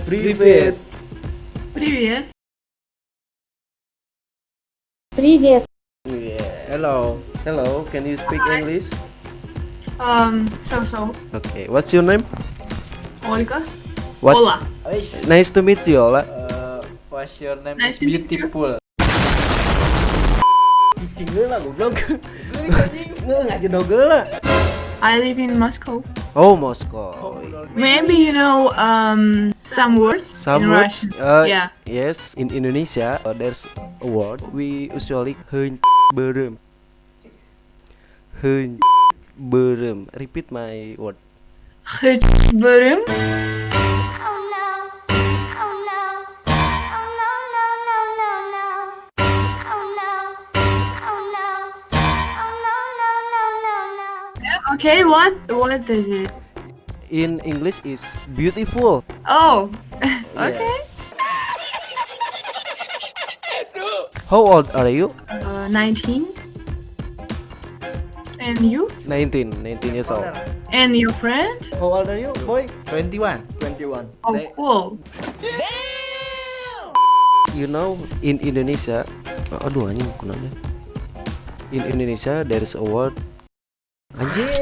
Привет. Привет. Привет. Hello. Hello. Can you speak Hi. English? So. Okay. What's your name? Olga. What's Ulah. Nice to meet you, Ola. What's your name? Nice is to meet you. beautiful. Cicing lah goblok. Ngajak dogel lah. I live in Moscow. Oh, Moscow. Maybe you know some words Some in words? Russian. Yeah. Yes, in Indonesia there's a word we usually berem. Berem. Repeat my word. Bere. Okay, what is it? In English is beautiful. Oh, okay. How old are you? 19. And you? 19 years old. And your friend? How old are you, boy? 21. Oh, cool. You know, in Indonesia, aduh anjing kunanya. In Indonesia there is a word. Anjing,